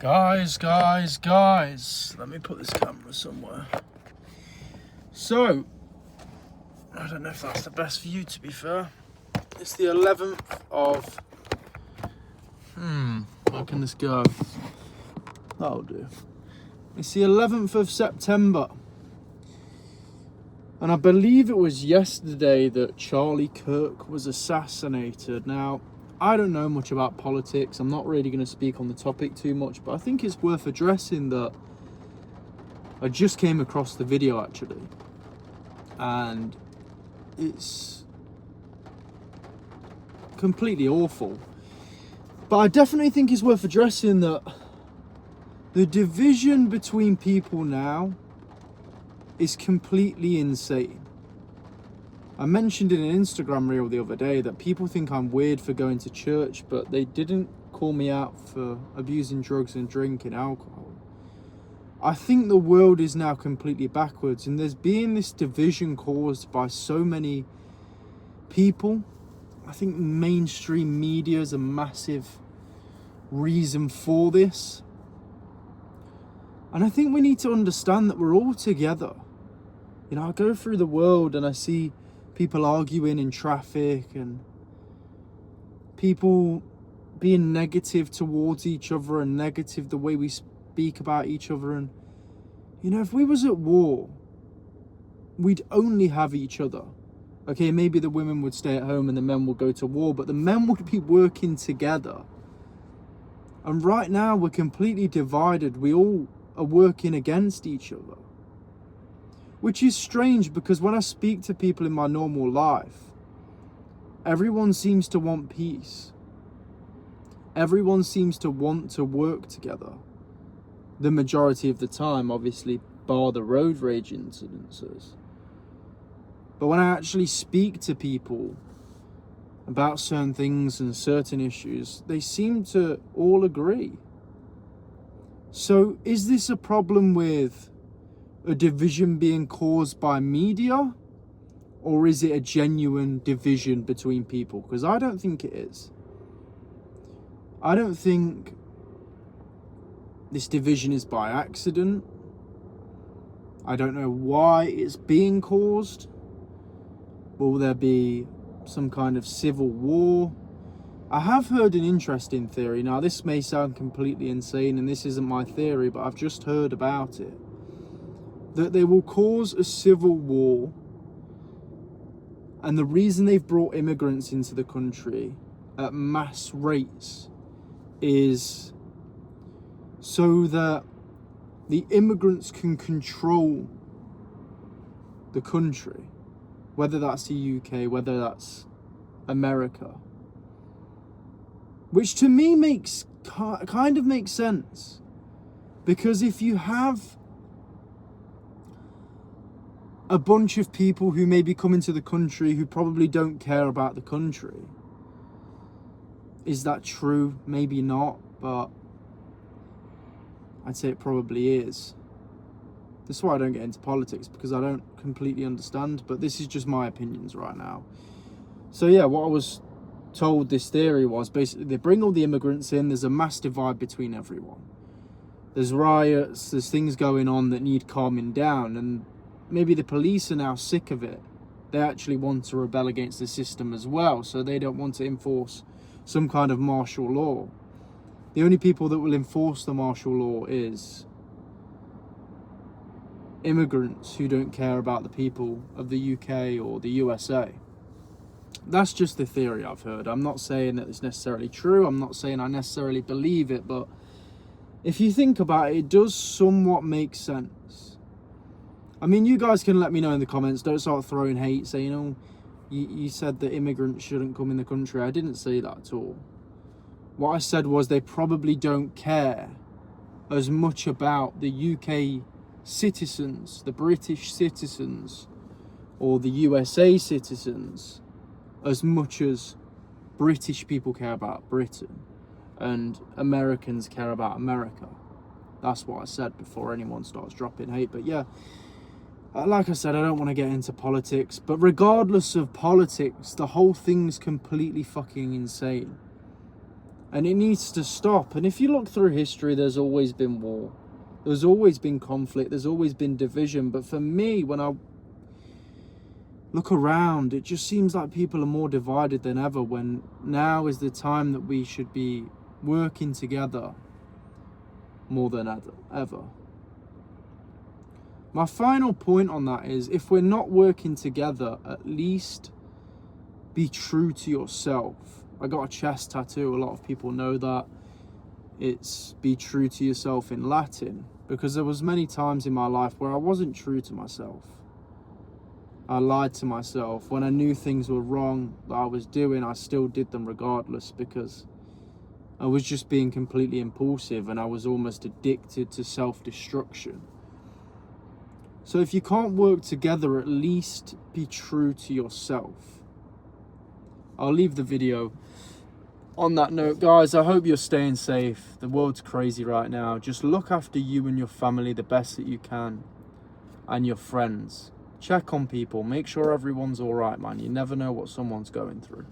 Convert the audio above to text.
Guys, let me put this camera somewhere. So, I don't know if that's the best view, to be fair. It's the 11th of... Where can this go? That'll do. It's the 11th of September. And I believe it was yesterday that Charlie Kirk was assassinated. Now, I don't know much about politics. I'm not really going to speak on the topic too much, but I think it's worth addressing that I just came across the video actually, and it's completely awful. But I definitely think it's worth addressing that the division between people now is completely insane. I mentioned in an Instagram reel the other day that people think I'm weird for going to church, but they didn't call me out for abusing drugs and drinking alcohol. I think the world is now completely backwards, and there's being this division caused by so many people. I think mainstream media is a massive reason for this. And I think we need to understand that we're all together. You know, I go through the world and I see people arguing in traffic and people being negative towards each other and negative the way we speak about each other. And, you know, if we was at war, we'd only have each other. Okay, maybe the women would stay at home and the men would go to war, but the men would be working together. And right now we're completely divided. We all are working against each other. Which is strange, because when I speak to people in my normal life, everyone seems to want peace. Everyone seems to want to work together. The majority of the time, obviously, bar the road rage incidences. But when I actually speak to people about certain things and certain issues, they seem to all agree. So is this a problem with a division being caused by media, or is it a genuine division between people? Because I don't think it is. I don't think this division is by accident. I don't know why it's being caused. Will there be some kind of civil war? I have heard an interesting theory. Now, this may sound completely insane, and this isn't my theory, but I've just heard about it. That they will cause a civil war, and the reason they've brought immigrants into the country at mass rates is so that the immigrants can control the country, whether that's the UK, whether that's America, which to me kind of makes sense, because if you have a bunch of people who maybe come into the country who probably don't care about the country. Is that true? Maybe not, but I'd say it probably is. This is why I don't get into politics, because I don't completely understand, but this is just my opinions right now. So yeah, what I was told this theory was basically they bring all the immigrants in, there's a mass divide between everyone. There's riots, there's things going on that need calming down, and maybe the police are now sick of it. They actually want to rebel against the system as well, so they don't want to enforce some kind of martial law. The only people that will enforce the martial law is immigrants who don't care about the people of the UK or the USA. That's just the theory I've heard. I'm not saying that it's necessarily true. I'm not saying I necessarily believe it, but if you think about it, it does somewhat make sense. I mean, you guys can let me know in the comments. Don't start throwing hate, saying, oh, you said that immigrants shouldn't come in the country. I didn't say that at all. What I said was they probably don't care as much about the UK citizens, the British citizens, or the USA citizens, as much as British people care about Britain and Americans care about America. That's what I said before anyone starts dropping hate. But yeah, like I said, I don't want to get into politics, but regardless of politics, the whole thing's completely fucking insane. And it needs to stop. And if you look through history, there's always been war. There's always been conflict. There's always been division. But for me, when I look around, it just seems like people are more divided than ever, when now is the time that we should be working together more than ever. My final point on that is, if we're not working together, at least be true to yourself. I got a chest tattoo. A lot of people know that. It's be true to yourself in Latin, because there was many times in my life where I wasn't true to myself. I lied to myself. When I knew things were wrong that I was doing, I still did them regardless, because I was just being completely impulsive and I was almost addicted to self-destruction. So if you can't work together, at least be true to yourself. I'll leave the video on that note. Guys, I hope you're staying safe. The world's crazy right now. Just look after you and your family the best that you can, and your friends. Check on people. Make sure everyone's all right, man. You never know what someone's going through.